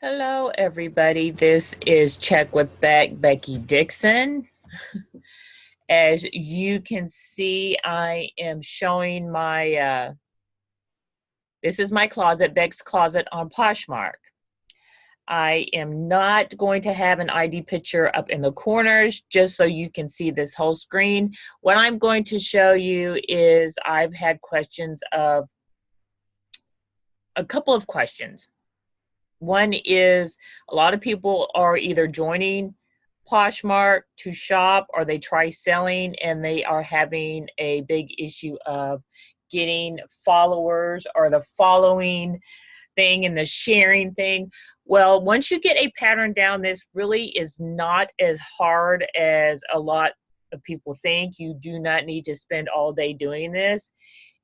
Hello, everybody. This is Check with Becky Dixon. As you can see, I am showing this is my closet, Beck's Closet on Poshmark. I am not going to have an ID picture up in the corners just so you can see this whole screen. What I'm going to show you is I've had a couple of questions. One is a lot of people are either joining Poshmark to shop or they try selling and they are having a big issue of getting followers or the following thing and the sharing thing. Well, once you get a pattern down, this really is not as hard as a lot of people think. You do not need to spend all day doing this.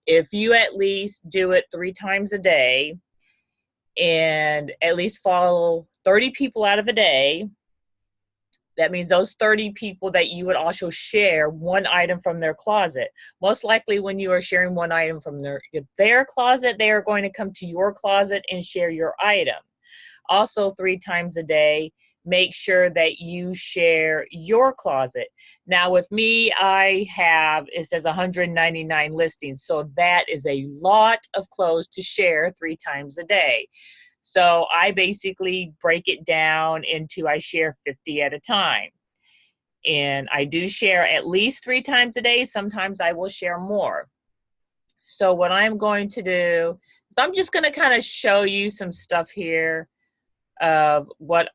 If you at least do it 3 times a day and at least follow 30 people out of a day, that means those 30 people that you would also share one item from their closet. Most likely when you are sharing one item from their closet, they are going to come to your closet and share your item. Also 3 times a day, make sure that you share your closet. Now with me, it says 199 listings. So that is a lot of clothes to share 3 times a day. So I basically break it down into I share 50 at a time. And I do share at least 3 times a day. Sometimes I will share more. So what I'm going to do is I'm just going to kind of show you some stuff here of what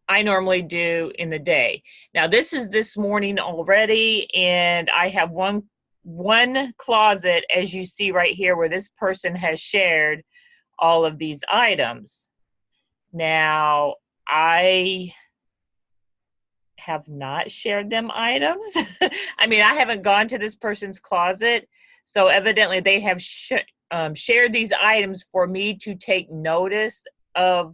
I normally do in the day. Now this is this morning already, and I have one closet, as you see right here, where this person has shared all of these items. Now, I have not shared them items. I mean, I haven't gone to this person's closet, so evidently they have shared these items for me to take notice of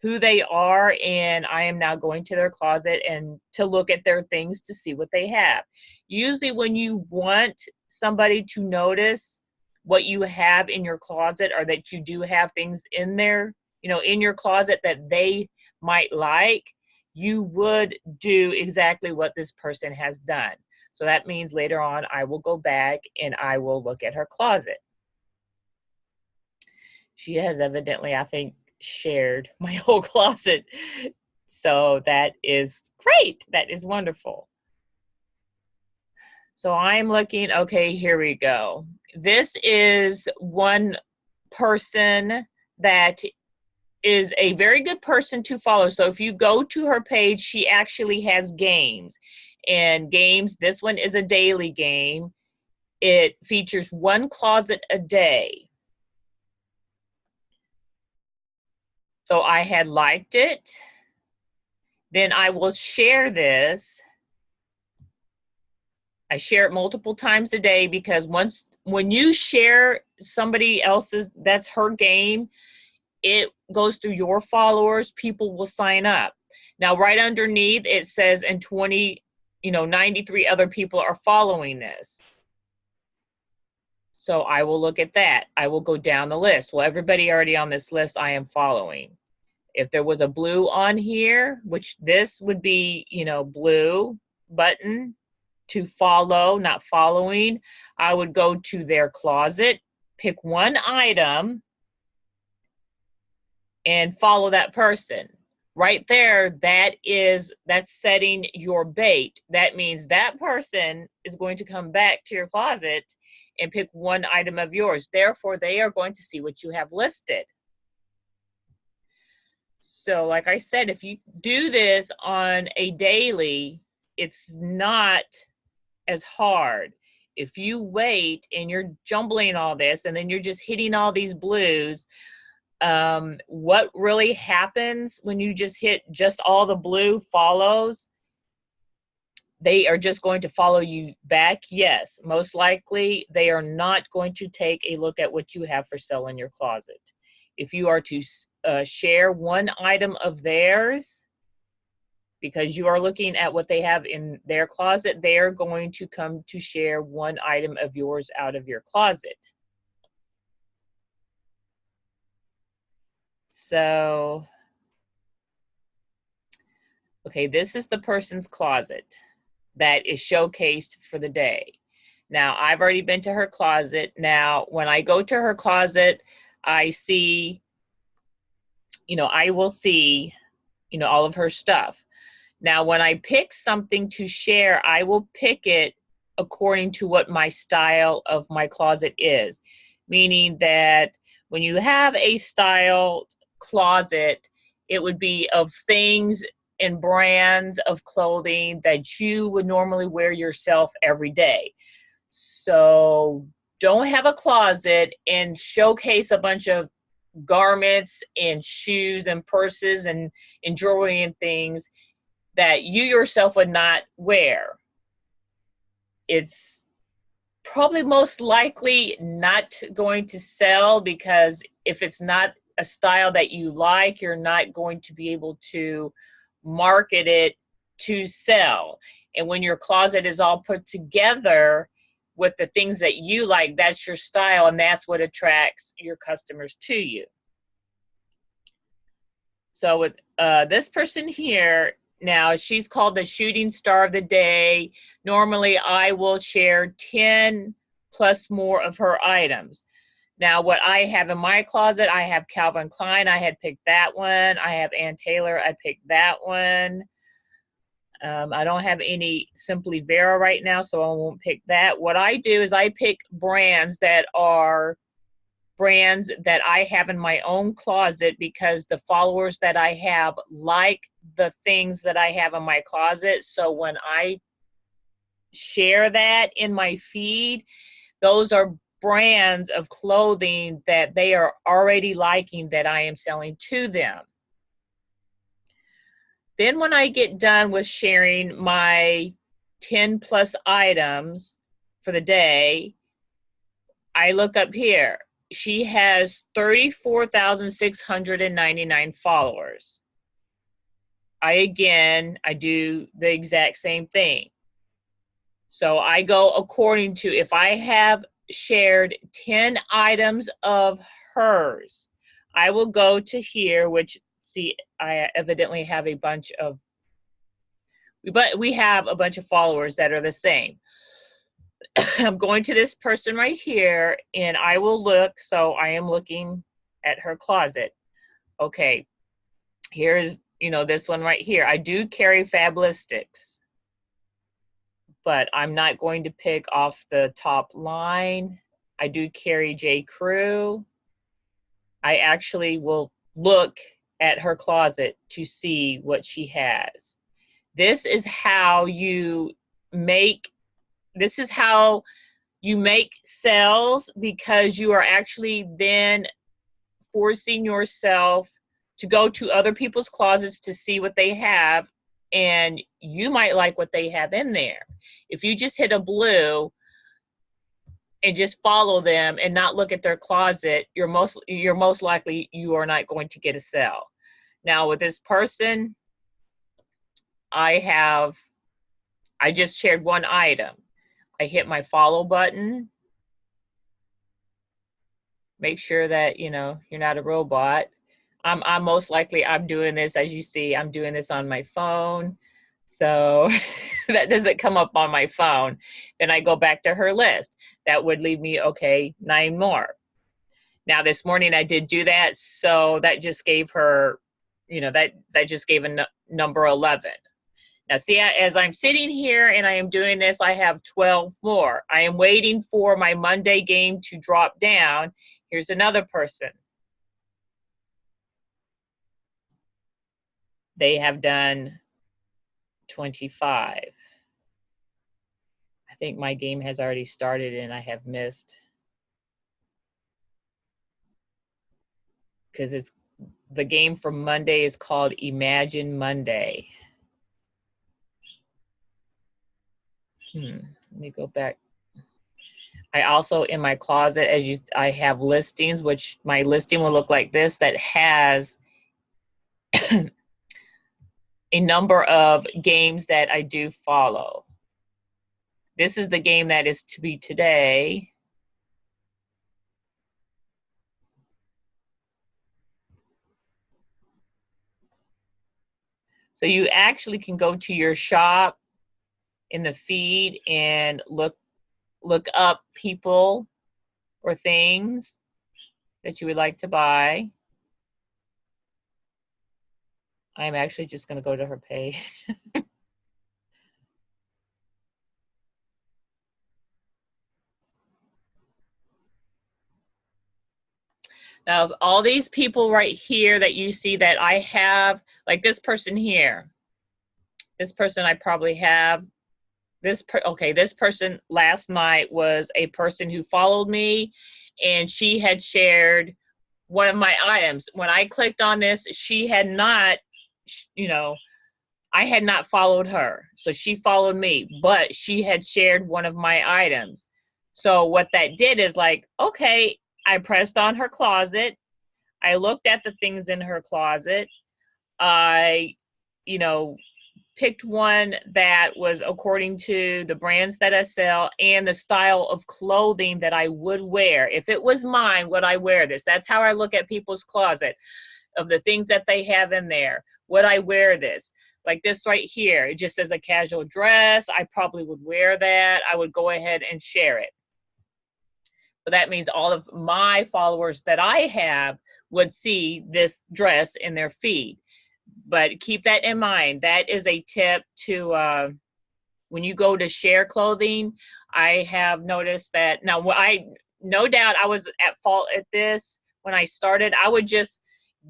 who they are, and I am now going to their closet and to look at their things to see what they have. Usually when you want somebody to notice what you have in your closet, or that you do have things in there, in your closet that they might like, you would do exactly what this person has done. So that means later on I will go back and I will look at her closet. She has evidently, I think, shared my whole closet. So that is great. That is wonderful. So I'm looking, okay, here we go. This is one person that is a very good person to follow. So if you go to her page, she actually has games. And games, this one is a daily game. It features 1 closet a day. So I had liked it. Then I will share this. I share it multiple times a day because when you share somebody else's, that's her game, it goes through your followers, people will sign up. Now right underneath it says, and 93 other people are following this. So I will look at that. I will go down the list. Well, everybody already on this list I am following. If there was a blue on here, which this would be, blue button to follow, not following, I would go to their closet, pick one item, and follow that person. Right there, that's setting your bait. That means that person is going to come back to your closet and pick one item of yours. Therefore, they are going to see what you have listed. So like I said, if you do this on a daily, it's not as hard. If you wait and you're jumbling all this and then you're just hitting all these blues, what really happens when you just hit just all the blue follows? They are just going to follow you back? Yes, most likely they are not going to take a look at what you have for sale in your closet. If you are to share one item of theirs, because you are looking at what they have in their closet, they are going to come to share one item of yours out of your closet. So, okay, this is the person's closet that is showcased for the day. Now, I've already been to her closet. Now, when I go to her closet, I see, I will see, all of her stuff. Now, when I pick something to share, I will pick it according to what my style of my closet is. Meaning that when you have a styled closet, it would be of things and brands of clothing that you would normally wear yourself every day. So don't have a closet and showcase a bunch of garments and shoes and purses and jewelry and things that you yourself would not wear. It's probably most likely not going to sell, because if it's not a style that you like, you're not going to be able to market it to sell. And when your closet is all put together with the things that you like, that's your style, and that's what attracts your customers to you. So with this person here, now she's called the shooting star of the day. Normally I will share 10 plus more of her items. Now what I have in my closet, I have Calvin Klein, I had picked that one. I have Ann Taylor, I picked that one. I don't have any Simply Vera right now, so I won't pick that. What I do is I pick brands that are brands that I have in my own closet, because the followers that I have like the things that I have in my closet. So when I share that in my feed, those are brands of clothing that they are already liking that I am selling to them. Then when I get done with sharing my 10 plus items for the day, I look up here. She has 34,699 followers. I do the exact same thing. So I go according to, if I have shared 10 items of hers, I will go to here, which, see, I evidently have a bunch of, but we have a bunch of followers that are the same. I'm going to this person right here, and I will look. So I am looking at her closet. Okay, here's, this one right here. I do carry Fabulistics, but I'm not going to pick off the top line. I do carry J. Crew. I actually will look at her closet to see what she has. This is how you make sales, because you are actually then forcing yourself to go to other people's closets to see what they have, and you might like what they have in there. If you just hit a blue and just follow them and not look at their closet, you're most likely you are not going to get a sale. Now with this person, I just shared one item. I hit my follow button. Make sure that, you're not a robot. I'm most likely, I'm doing this, as you see, I'm doing this on my phone. So that doesn't come up on my phone. Then I go back to her list. That would leave me, okay, 9 more. Now this morning I did do that. So that just gave her, that just gave a number 11. Now see, as I'm sitting here and I am doing this, I have 12 more. I am waiting for my Monday game to drop down. Here's another person. They have done 25. I think my game has already started and I have missed, because the game for Monday is called Imagine Monday. Let me go back. I also, in my closet, I have listings, which my listing will look like this, that has a number of games that I do follow. This is the game that is to be today. So you actually can go to your shop in the feed and look up people or things that you would like to buy. I'm actually just going to go to her page. Now, all these people right here that you see that I have, like this person here, this person I probably have, okay, this person last night was a person who followed me, and she had shared one of my items. When I clicked on this, she had not, you know, I had not followed her. So she followed me, but she had shared one of my items. So what that did is like, okay, I pressed on her closet. I looked at the things in her closet. I, you know, picked one that was according to the brands that I sell and the style of clothing that I would wear. If it was mine, would I wear this? That's how I look at people's closet, of the things that they have in there. Would I wear this? Like this right here, it just says a casual dress. I probably would wear that. I would go ahead and share it. So that means all of my followers that I have would see this dress in their feed. But keep that in mind. That is a tip to when you go to share clothing. I have noticed that now, no doubt I was at fault at this when I started. I would just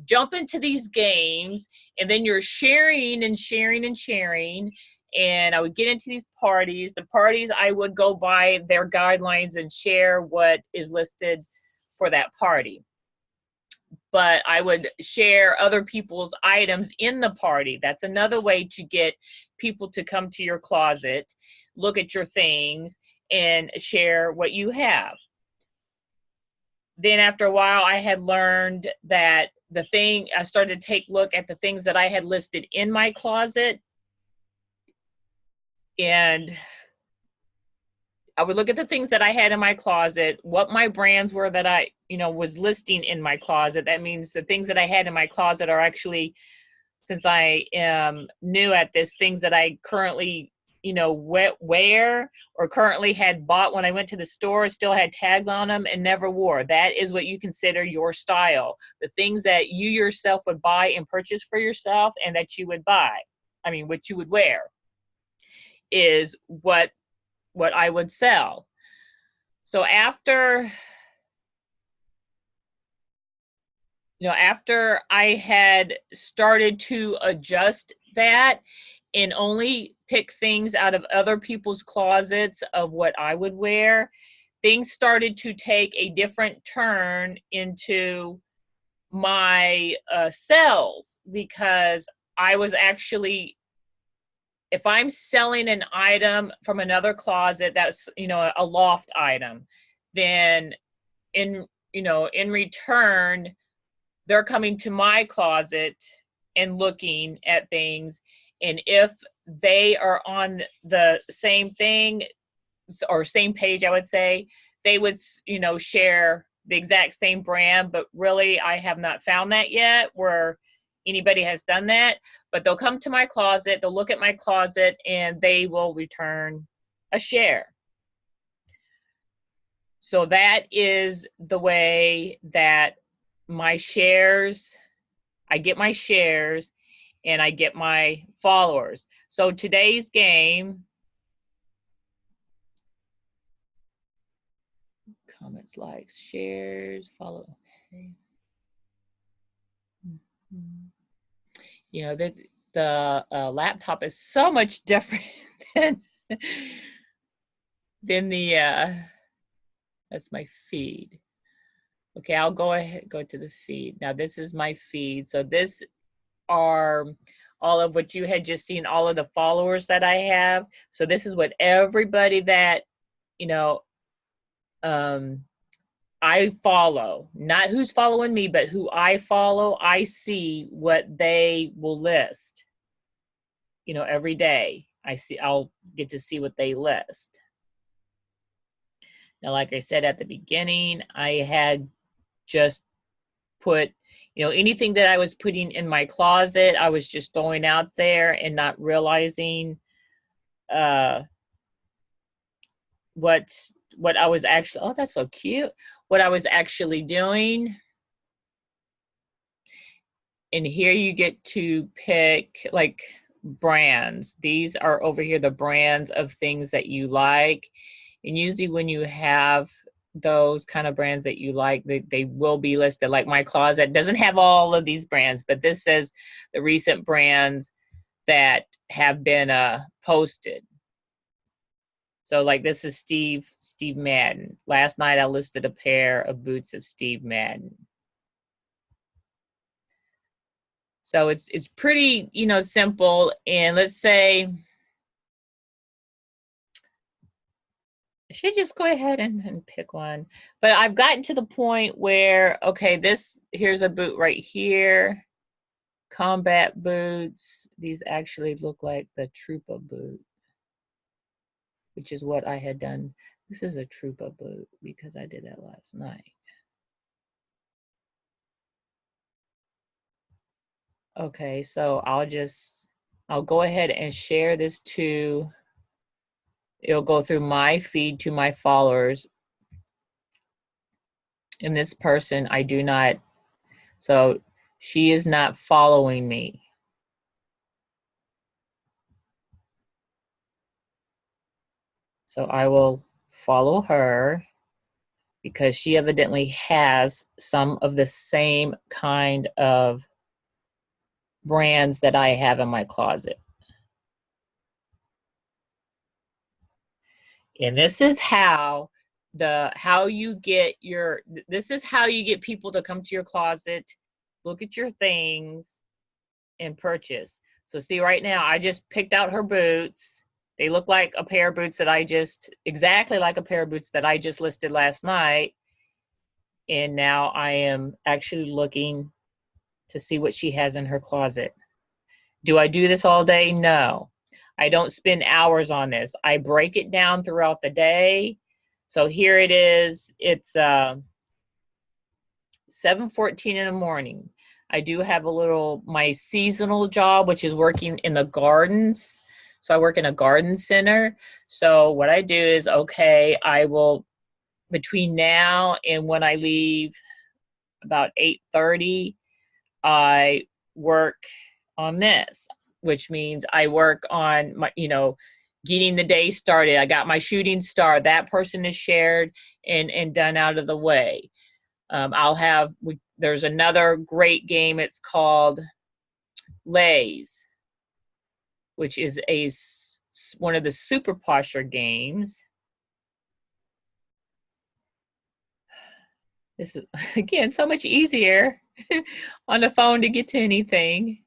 jump into these games, and then you're sharing and sharing and sharing. And I would get into these parties. The parties, I would go by their guidelines and share what is listed for that party. But I would share other people's items in the party. That's another way to get people to come to your closet, look at your things, and share what you have. Then after a while, I had learned that I started to take a look at the things that I had listed in my closet, and I would look at the things that I had in my closet, what my brands were that I, was listing in my closet. That means the things that I had in my closet are actually, since I am new at this, things that I currently, wear or currently had bought when I went to the store, still had tags on them and never wore. That is what you consider your style. The things that you yourself would buy and purchase for yourself and that you would what you would wear is what I would sell. So after I had started to adjust that and only pick things out of other people's closets of what I would wear, things started to take a different turn into my sales, because I was actually, if I'm selling an item from another closet that's, a loft item, then in return, they're coming to my closet and looking at things. And if they are on the same thing or same page, I would say, they would, share the exact same brand. But really, I have not found that yet where anybody has done that. But they'll come to my closet, they'll look at my closet, and they will return a share. So that is the way that I get my shares and I get my followers. So today's game, comments, likes, shares, follow. Okay. The laptop is so much different than the that's my feed. Okay, I'll go to the feed. Now this is my feed. So this are all of what you had just seen, all of the followers that I have. So this is what everybody that, I follow, not who's following me, but who I follow, I see what they will list. Every day I'll get to see what they list. Now, like I said at the beginning, I had just put, you know, anything that I was putting in my closet, I was just throwing out there and not realizing what I was actually, oh, that's so cute, what I was actually doing. And here you get to pick like brands. These are over here the brands of things that you like. And usually when you have those kind of brands that you like, they will be listed. Like my closet doesn't have all of these brands, but this says the recent brands that have been posted. So like this is Steve Madden. Last night I listed a pair of boots of Steve Madden. So it's pretty, you know, simple. And let's say, I should just go ahead and pick one. But I've gotten to the point where, okay, here's a boot right here. Combat boots. These actually look like the Trooper boot, which is what I had done. This is a Trooper boot because I did that last night. Okay, so I'll go ahead and share this to, it'll go through my feed to my followers. And this person, I do not, so she is not following me. So I will follow her because she evidently has some of the same kind of brands that I have in my closet. And this is how you get people to come to your closet, look at your things, and purchase. So see, right now I just picked out her boots. They look like a pair of boots exactly like a pair of boots that I just listed last night. And now I am actually looking to see what she has in her closet. Do I do this all day? No. I don't spend hours on this. I break it down throughout the day. So here it is. It's 7:14 in the morning. I do have my seasonal job, which is working in the gardens. So I work in a garden center. So what I do is, okay, I will, between now and when I leave about 8:30, I work on this, which means I work on my, getting the day started. I got my shooting star. That person is shared and done out of the way. There's another great game. It's called Lays, which is one of the super posher games. This is, again, so much easier on the phone to get to anything.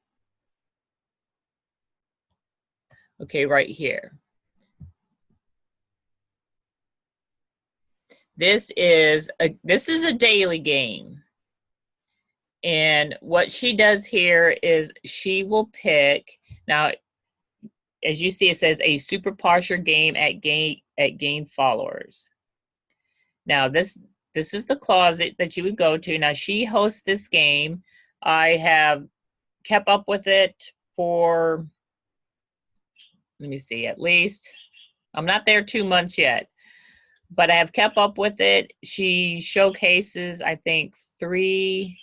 Okay, right here. This is a daily game. And what she does here is she will pick, now as you see, it says a super posher game at gain followers. Now this is the closet that you would go to. Now she hosts this game. I have kept up with it for, let me see, at least, I'm not there 2 months yet, but I have kept up with it. She showcases, I think, three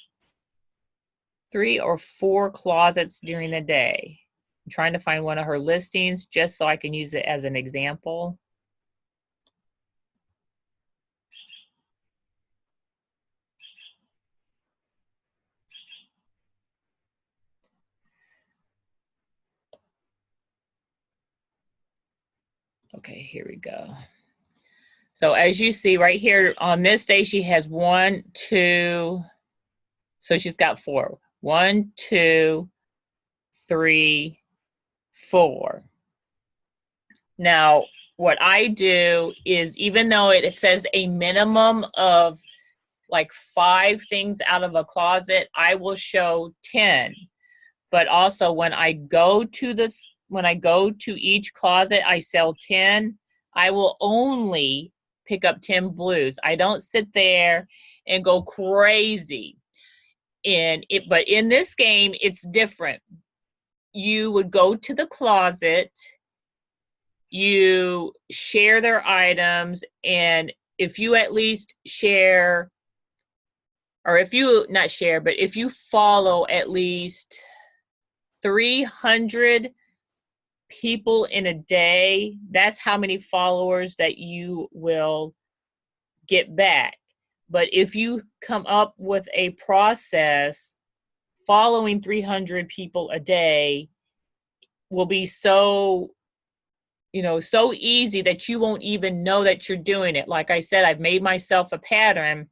or four closets during the day. I'm trying to find one of her listings just so I can use it as an example. Okay, here we go. So as you see right here on this day, she has 1, 2, so she's got 4. 1, 2, 3, 4. Now, what I do is, even though it says a minimum of like 5 things out of a closet, I will show 10. But also when I go to each closet, I sell 10. I will only pick up 10 blues. I don't sit there and go crazy. But in this game, it's different. You would go to the closet, you share their items, and if you at least share, or if you not share, but if you follow at least 300 people in a day, that's how many followers that you will get back. But if you come up with a process, following 300 people a day will be so, so easy that you won't even know that you're doing it. Like I said, I've made myself a pattern.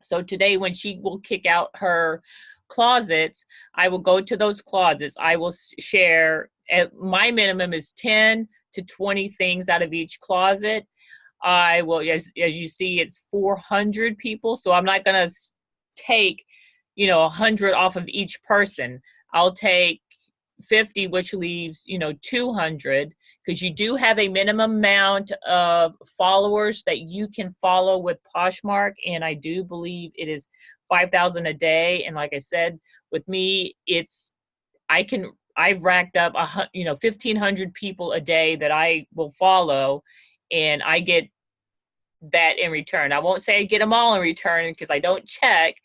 So today when she will kick out her closets, I will go to those closets. I will share, my minimum is 10 to 20 things out of each closet. I will, as you see, it's 400 people. So I'm not going to take, 100 off of each person. I'll take 50, which leaves, 200, because you do have a minimum amount of followers that you can follow with Poshmark. And I do believe it is 5,000 a day. And like I said, with me, I've racked up, 1,500 people a day that I will follow, and I get that in return. I won't say I get them all in return because I don't check,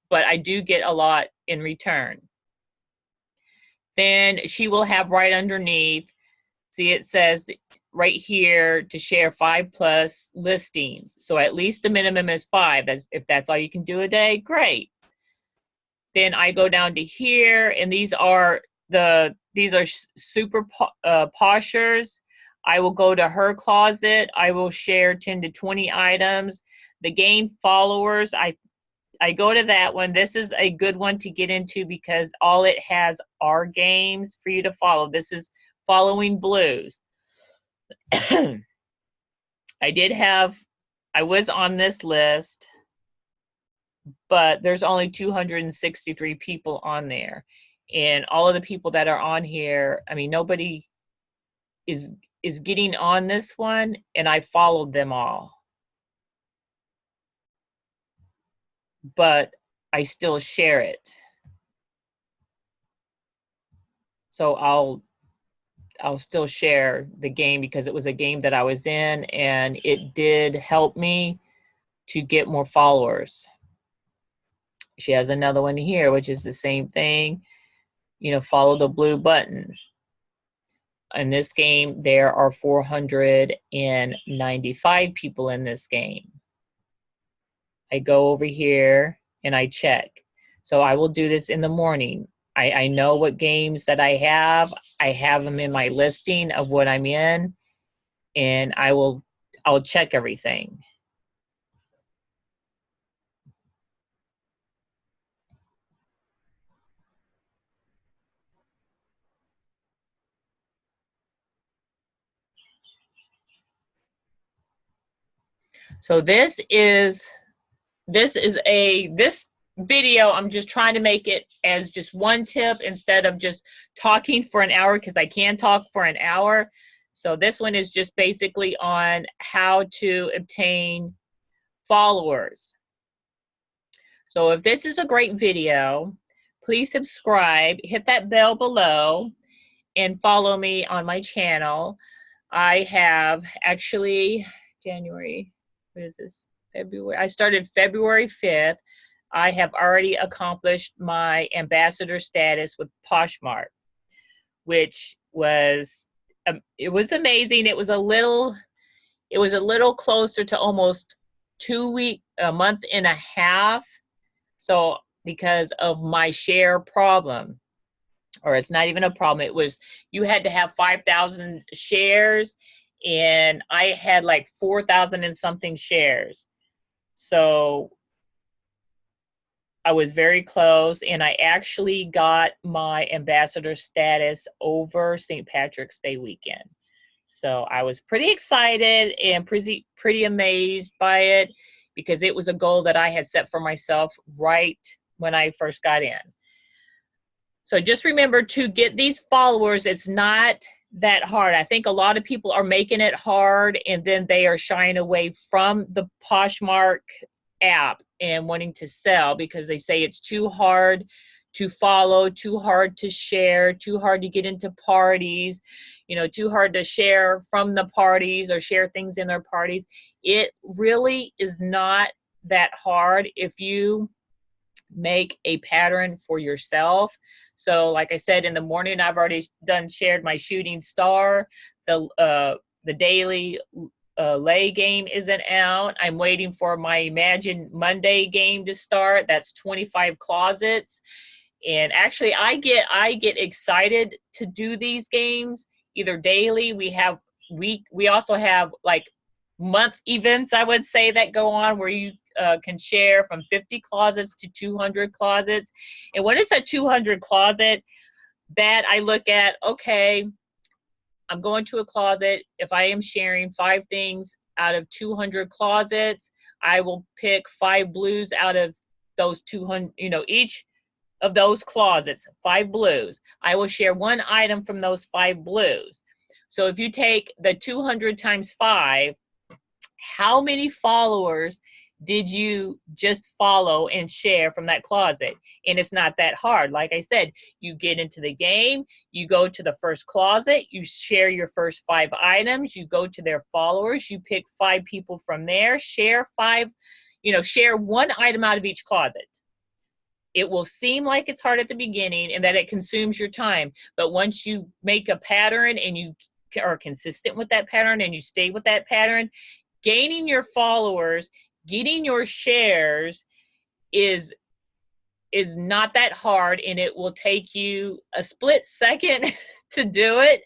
but I do get a lot in return. Then she will have right underneath, see, it says right here to share 5+ listings. So at least the minimum is 5. If that's all you can do a day, great. Then I go down to here, and these are super poshers. I will go to her closet. I will share 10 to 20 items. The gain followers, I go to that one. This is a good one to get into because all it has are games for you to follow. This is following blues. I was on this list, but there's only 263 people on there. And all of the people that are on here, I mean, nobody is getting on this one, and I followed them all. But I still share it. So I'll still share the game because it was a game that I was in, and it did help me to get more followers. She has another one here, which is the same thing. Follow the blue button. In this game, there are 495 people in this game. I go over here and I check. So I will do this in the morning. I know what games that I have. I have them in my listing of what I'm in, and I'll check everything. So this video, I'm just trying to make it as just one tip instead of just talking for an hour, because I can talk for an hour. So this one is just basically on how to obtain followers. So if this is a great video, please subscribe, hit that bell below, and follow me on my channel. I have actually January, what is this? February. I started February 5th. I have already accomplished my ambassador status with Poshmark, which was it was amazing. It was a little closer to almost 2 weeks, a month and a half. So because of my share problem, or it's not even a problem, it was you had to have 5,000 shares, and I had like 4,000 and something shares. So I was very close, and I actually got my ambassador status over St. Patrick's Day weekend. So I was pretty excited and pretty amazed by it, because it was a goal that I had set for myself right when I first got in. So just remember to get these followers. It's not that hard. I think a lot of people are making it hard, and then they are shying away from the Poshmark app and wanting to sell because they say it's too hard to follow, too hard to share, too hard to get into parties, you know, too hard to share from the parties or share things in their parties. It really is not that hard if you make a pattern for yourself. So like I said, in the morning, I've already shared my shooting star. The daily lay game isn't out. I'm waiting for my Imagine Monday game to start. That's 25 closets. And actually I get excited to do these games either daily. We also have like month events, I would say, that go on where you can share from 50 closets to 200 closets. And when it's a 200 closet, that I look at, okay, I'm going to a closet. If I am sharing 5 things out of 200 closets, I will pick 5 blues out of those 200, you know, each of those closets, 5 blues. I will share 1 item from those 5 blues. So if you take the 200 times 5, how many followers did you just follow and share from that closet? And it's not that hard. Like I said, you get into the game, you go to the first closet, you share your first 5 items, you go to their followers, you pick 5 people from there, share 5, you know, share 1 item out of each closet. It will seem like it's hard at the beginning and that it consumes your time. But once you make a pattern and you are consistent with that pattern and you stay with that pattern, gaining your followers, getting your shares is not that hard, and it will take you a split second to do it,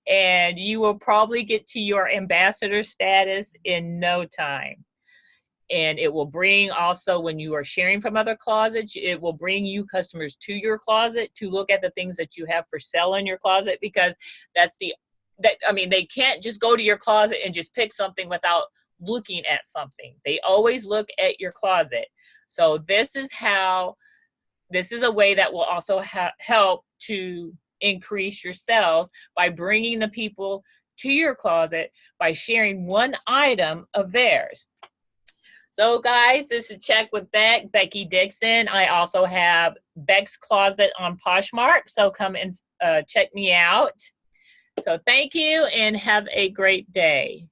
and you will probably get to your ambassador status in no time. And it will bring also, when you are sharing from other closets, it will bring you customers to your closet to look at the things that you have for sale in your closet, because I mean, they can't just go to your closet and just pick something without looking at something. They always look at your closet. So this is a way that will also help to increase your sales, by bringing the people to your closet by sharing 1 item of theirs. So guys, this is Check with Becky Dixon. I also have Beck's Closet on Poshmark, so come and check me out. So thank you and have a great day.